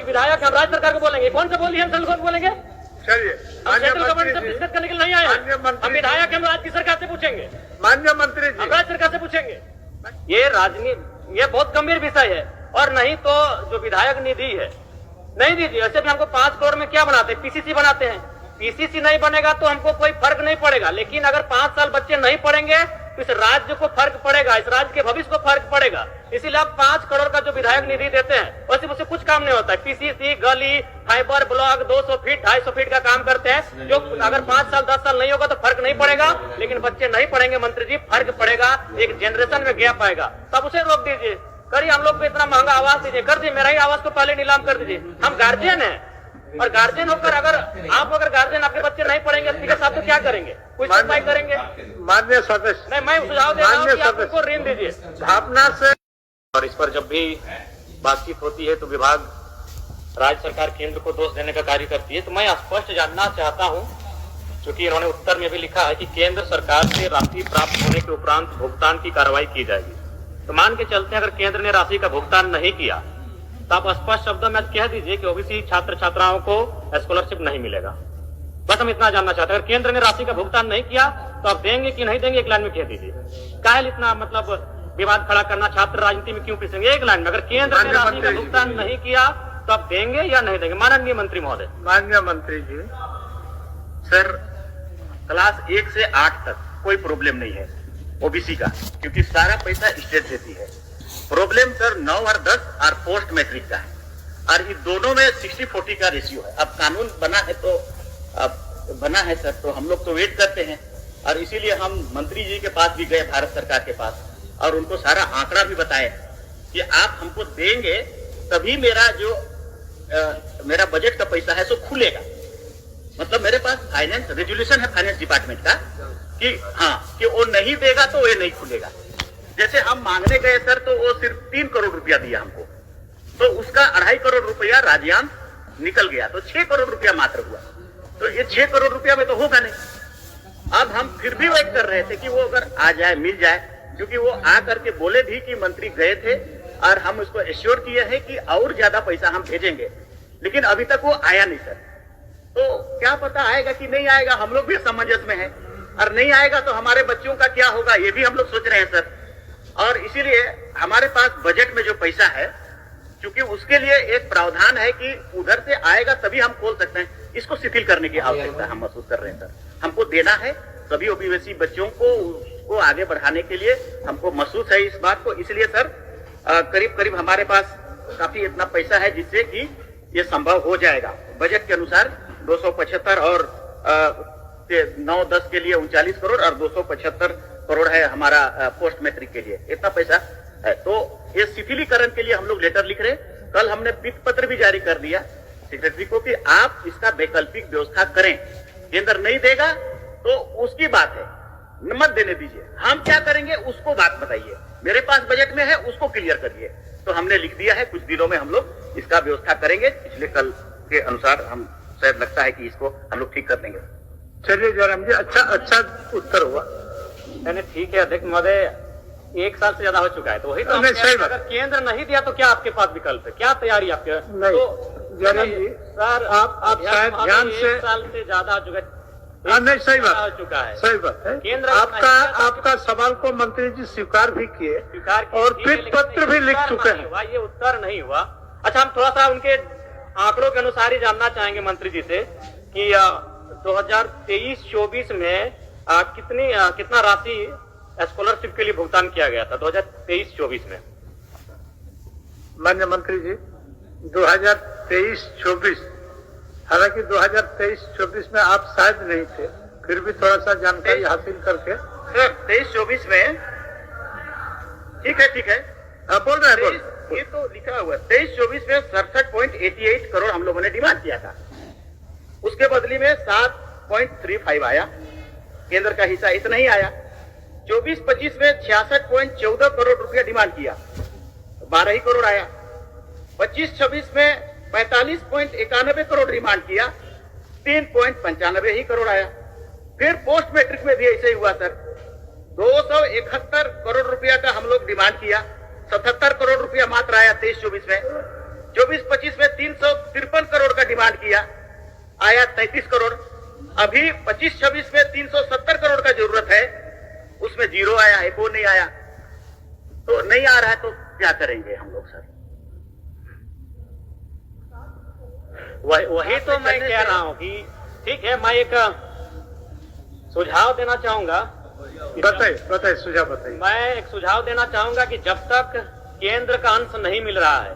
विधायक हम राज्य सरकार को बोलेंगे, कौन सा बोलिए हम सेंट्रल को बोलेंगे? चलिए, सेंट्रल गवर्नमेंट से डिस्कस करने के लिए नहीं आए हम विधायक, हम राज्य सरकार से पूछेंगे, माननीय मंत्री जी, हम राज्य सरकार से पूछेंगे। ये राजनीति, ये बहुत गंभीर विषय है। और नहीं तो जो विधायक निधि है नहीं दीजिए, ऐसे भी हमको 5 करोड़ में क्या बनाते हैं, पीसीसी बनाते हैं। पीसीसी नहीं बनेगा तो हमको कोई फर्क नहीं पड़ेगा, लेकिन अगर 5 साल बच्चे नहीं पढ़ेंगे तो इस राज्य को फर्क पड़ेगा, इस राज्य के भविष्य को फर्क पड़ेगा। इसीलिए आप 5 करोड़ का जो विधायक निधि देते हैं वैसे उससे कुछ काम नहीं होता है। पीसीसी, गली, फाइबर ब्लॉक 200 फीट 250 फीट का काम करते हैं, जो अगर 5 साल 10 साल नहीं होगा तो फर्क नहीं पड़ेगा, लेकिन बच्चे नहीं पढ़ेंगे मंत्री जी, फर्क पड़ेगा, एक जनरेशन में गैप आएगा, तब उसे रोक दीजिए। करिए, हम लोग को इतना महंगा आवास दीजिए, कर दीजिए, मेरा ही आवास को पहले नीलाम कर दीजिए। हम गार्जियन हैं, और गार्जियन होकर अगर गार्जियन आपके बच्चे नहीं पढ़ेंगे स्पीकर साहब तो क्या करेंगे, कुछ सुनवाई करेंगे? माननीय सदस्य, नहीं, मैं सुझाव दे रहा हूं कि आप उनको ऋण दीजिए भावना से। और इस पर जब भी बातचीत होती है तो विभाग राज्य सरकार केंद्र को दोष देने का कार्य करती है। तो मैं स्पष्ट जानना चाहता हूं, क्योंकि इन्होंने उत्तर में भी लिखा है कि केंद्र सरकार से राशि प्राप्त होने के उपरांत भुगतान की कार्रवाई की जाएगी। तो मान के चलते हैं अगर केंद्र ने राशि का भुगतान नहीं किया तो आप स्पष्ट शब्दों में कह दीजिए कि ओबीसी छात्र छात्राओं को स्कॉलरशिप नहीं मिलेगा। बस हम इतना जानना चाहते हैं, अगर केंद्र ने राशि का भुगतान नहीं किया तो आप देंगे कि नहीं देंगे, एक लाइन में कह दीजिए। काहे इतना मतलब विवाद खड़ा करना, छात्र राजनीति में क्यों पिसेंगे? एक लाइन में, अगर केंद्र ने राशि का भुगतान नहीं किया तो आप देंगे या नहीं देंगे? माननीय मंत्री महोदय। माननीय मंत्री जी, सर क्लास 1 से 8 तक कोई प्रॉब्लम नहीं है ओबीसी का, क्योंकि सारा पैसा स्टेट देती है। प्रॉब्लम सर 9 और 10 और पोस्ट मैट्रिक का है, और इन दोनों में 60-40 का रेशियो है। अब कानून बना है तो अब बना है सर, तो हम लोग तो वेट करते हैं, और इसीलिए हम मंत्री जी के पास भी गए, भारत सरकार के पास, और उनको सारा आंकड़ा भी बताए कि आप हमको देंगे तभी मेरा जो मेरा बजट का पैसा है सो खुलेगा। मतलब मेरे पास फाइनेंस रेजोल्यूशन है फाइनेंस डिपार्टमेंट का कि हाँ, कि वो नहीं देगा तो ये नहीं खुलेगा। जैसे हम मांगने गए सर तो वो सिर्फ 3 करोड़ रुपया दिया हमको, तो उसका 2.5 करोड़ रुपया राज्यांश निकल गया, तो 6 करोड़ रुपया मात्र हुआ। तो ये 6 करोड़ रुपया में तो होगा नहीं। अब हम फिर भी वेट कर रहे थे कि वो अगर आ जाए, मिल जाए, क्योंकि वो आ करके बोले भी कि मंत्री गए थे और हम उसको एश्योर किए हैं कि और ज्यादा पैसा हम भेजेंगे, लेकिन अभी तक वो आया नहीं सर। तो क्या पता आएगा कि नहीं आएगा, हम लोग भी असमंजस में हैं, और नहीं आएगा तो हमारे बच्चों का क्या होगा ये भी हम लोग सोच रहे हैं सर। और इसीलिए हमारे पास बजट में जो पैसा है, क्योंकि उसके लिए एक प्रावधान है कि उधर से आएगा तभी हम खोल सकते हैं, इसको शिथिल करने की आवश्यकता हम महसूस कर रहे हैं सर। हमको देना है सभी ओबीसी बच्चों को आगे बढ़ाने के लिए हमको महसूस है इस बात को। इसलिए सर करीब करीब हमारे पास काफी इतना पैसा है जिससे कि ये संभव हो जाएगा। बजट के अनुसार 275 और 9-10 के लिए 39 करोड़ और 275 करोड़ है हमारा पोस्ट मैट्रिक के लिए, इतना पैसा है। तो ये शिथिलीकरण के लिए हम लोग लेटर लिख रहे हैं। कल हमने पिक पत्र भी जारी कर दिया सेक्रेटरी को कि आप इसका वैकल्पिक व्यवस्था करें। केंद्र नहीं देगा तो उसकी बात है, मत देने दीजिए, हम क्या करेंगे उसको बात बताइए, मेरे पास बजट में है उसको क्लियर करिए। तो हमने लिख दिया है, कुछ दिनों में हम लोग इसका व्यवस्था करेंगे। पिछले कल के अनुसार हम शायद लगता है कि इसको हम लोग ठीक कर देंगे। चलिए जयराम जी, अच्छा उत्तर हुआ। नहीं ठीक है अध्यक्ष महोदय, 1 साल से ज्यादा हो चुका है, तो वही तो अगर केंद्र नहीं दिया तो क्या आपके पास विकल्प है, क्या तैयारी आपके? नहीं जयराम जी सर, आप शायद ध्यान से 1 साल से ज्यादा हो चुका है। नहीं, सही बात हो चुका है, सही बात है। केंद्र आपका सवाल को मंत्री जी स्वीकार भी किए और पिक पत्र भी लिख चुके हैं। ये उत्तर नहीं हुआ। अच्छा, हम थोड़ा सा उनके आंकड़ों के अनुसार ही जानना चाहेंगे मंत्री जी से कि 2023-24 में कितना राशि स्कॉलरशिप के लिए भुगतान किया गया था 2023-24 में? माननीय मंत्री जी, 2023-24, हालांकि 2023-24 में आप शायद नहीं थे, फिर भी थोड़ा सा जानकारी हासिल करके। सर 23-24 में ठीक है आप बोल रहे हैं, ये तो लिखा हुआ है 23-24 में 67.88 करोड़ हम लोगों ने डिमांड किया था, उसके बदली में 7.35 आया, केंद्र का हिस्सा इतना ही आया। 24-25 में 66.14 करोड़ रुपया डिमांड किया, 12 ही करोड़ आया। 25-26 में 45.91 करोड़ डिमांड किया, 3.95 ही करोड़ आया। फिर पोस्ट मैट्रिक में भी ऐसे ही हुआ सर, 271 करोड़ रुपया का हम लोग डिमांड किया, 77 करोड़ रुपया मात्र आया 23-24 में। 24-25 में 3 353 करोड़ का डिमांड किया, आया 33 करोड़। अभी 25-26 में 370 करोड़ का जरूरत है, उसमें जीरो आया है, वो नहीं आया। तो नहीं आ रहा है तो क्या करेंगे हम लोग सर? वही तो मैं कह रहा हूँ कि ठीक है, मैं एक सुझाव देना चाहूंगा। बताइए सुझाव बताइए। मैं एक सुझाव देना चाहूंगा कि जब तक केंद्र का अंश नहीं मिल रहा है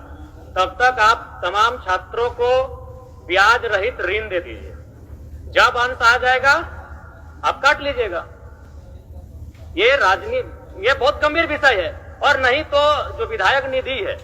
तब तक आप तमाम छात्रों को ब्याज रहित ऋण दे दीजिए। जब अंश आ जाएगा आप काट लीजिएगा। ये राजनीति, ये बहुत गंभीर विषय है। और नहीं तो जो विधायक निधि है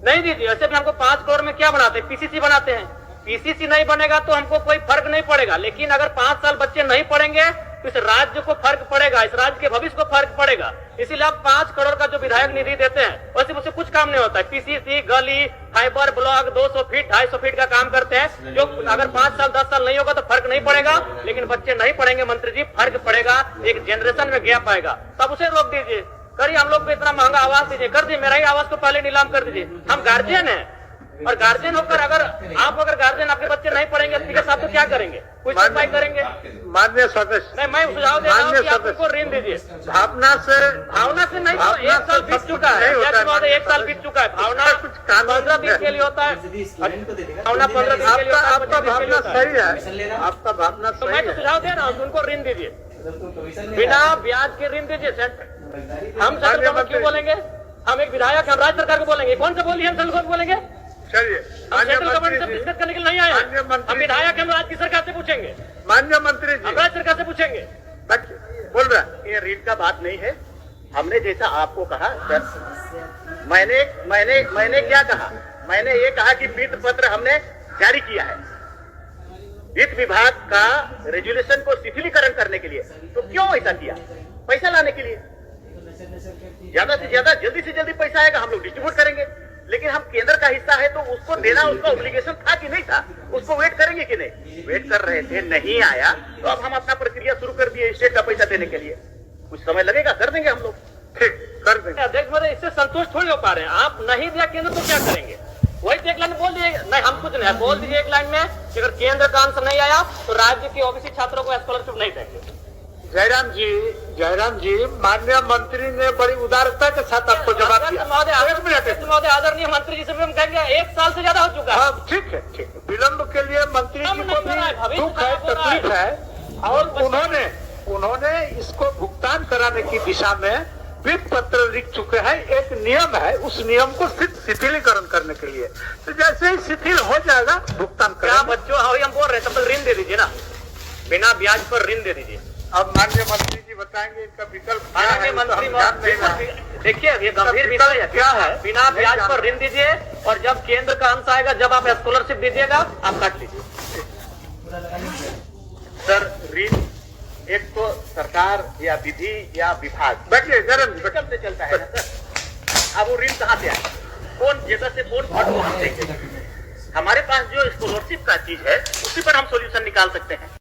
नहीं दीजिए। ऐसे भी हमको 5 करोड़ में क्या बनाते हैं, पीसीसी बनाते हैं। पीसीसी नहीं बनेगा तो हमको कोई फर्क नहीं पड़ेगा, लेकिन अगर 5 साल बच्चे नहीं पढ़ेंगे तो इस राज्य को फर्क पड़ेगा, इस राज्य के भविष्य को फर्क पड़ेगा। इसीलिए आप 5 करोड़ का जो विधायक निधि देते हैं वैसे मुझसे कुछ काम नहीं होता है। पीसीसी, गली, फाइबर ब्लॉक 200 फीट 250 फीट का काम करते हैं, जो अगर 5 साल 10 साल नहीं होगा तो फर्क नहीं पड़ेगा। लेकिन बच्चे नहीं पढ़ेंगे मंत्री जी, फर्क पड़ेगा, एक जनरेशन में गैप आएगा, तब उसे रोक दीजिए। करिए, हम लोग को इतना महंगा आवास दीजिए, कर दीजिए। मेरा ही आवास को पहले नीलाम कर दीजिए। हम गार्जियन हैं, और गार्जियन होकर अगर गार्जियन आपके बच्चे नहीं पढ़ेंगे स्पीकर साहब तो क्या करेंगे, कुछ उपाय करेंगे? मान्य सदस्य, नहीं, मैं सुझाव दे रहा हूँ कि आप उनको ऋण दीजिए। भावना से नहीं तो 1 साल बीत चुका है, 1 साल बीत चुका है। भावना कुछ कानून 15 दिन के लिए होता है, भावना 15 दिन के लिए होता है, आपका 25 दिन के लिए भावना होता है। सही है, आपका भावना तो सही मैं तो है। सुझाव दे रहा हूँ कि उनको ऋण दीजिए, बिना ब्याज के ऋण दीजिए। हम सेंट्रल गवर्नमेंट क्यों बोलेंगे? हम एक विधायक, हम राज्य सरकार को बोलेंगे। कौन से बोलिए? हम सेंट्रल गवर्नमेंट बोलेंगे? चलिए, हम सेंट्रल गवर्नमेंट से डिस्कस करने के लिए नहीं आए हैं। हम विधायक, हम राज्य सरकार से पूछेंगे, मान्य मंत्री हम जी राज्य सरकार से पूछेंगे। बोल रहा है। ये ऋण का बात नहीं है। हमने जैसा आपको कहा सर, मैंने क्या कहा? मैंने ये कहा कि वित्त पत्र हमने जारी किया है वित्त विभाग का रेजुलेशन को शिथिलीकरण करने के लिए। तो क्यों ऐसा किया? पैसा लाने के लिए। ज्यादा से ज्यादा जल्दी से जल्दी पैसा आएगा, हम लोग डिस्ट्रीब्यूट करेंगे। लेकिन हम केंद्र का हिस्सा है तो उसको देना उसका ऑब्लिगेशन था कि नहीं था? उसको वेट करेंगे कि नहीं? वेट कर रहे थे, नहीं आया तो अब हम अपना प्रक्रिया शुरू कर दिए स्टेट का पैसा देने के लिए। कुछ समय लगेगा, कर देंगे हम लोग। ठीक, कर देंगे। अध्यक्ष महोदय, इससे संतुष्ट थोड़ी हो पा रहे हैं। आप नहीं दिया केंद्र तो क्या करेंगे? वही एक लाइन बोल दीजिए। नहीं, हम कुछ नहीं, बोल दीजिए एक लाइन में कि अगर केंद्र का अंश नहीं आया तो राज्य के ओबीसी छात्रों को स्कॉलरशिप नहीं देंगे। जयराम जी, माननीय मंत्री ने बड़ी उदारता के साथ आपको जवाब दिया। महोदय, आदरणीय मंत्री जी से भी हम कहेंगे 1 साल से ज्यादा हो चुका है। हाँ, ठीक है। विलंब के लिए मंत्री जी को भी दुख है, तकलीफ है, और उन्होंने इसको भुगतान कराने की दिशा में वित्त पत्र लिख चुके हैं। एक नियम है, उस नियम को शिथिलीकरण करने के लिए। तो जैसे ही शिथिल हो जाएगा भुगतान क्या करेंगे। बच्चों, हम बोल रहे हैं, तब तक ऋण दे दीजिए ना, बिना ब्याज पर ऋण दे दीजिए। अब माननीय मंत्री जी बताएंगे इसका विकल्प क्या है। माननीय मंत्री, देखिए ये गंभीर विषय है। क्या है? बिना ब्याज पर ऋण दीजिए, और जब केंद्र का अंश आएगा, जब आप स्कॉलरशिप दीजिएगा, आप काट लीजिए। सर, ऋण एक तो सरकार या विधि या विभाग बैठिए जरा, चलते चलता है ना सर। अब वो ऋण कहाँ से आए? कौन जगह से कौन फंड को हम देंगे? हमारे पास जो स्कॉलरशिप का चीज है उसी पर हम सोल्यूशन निकाल सकते हैं।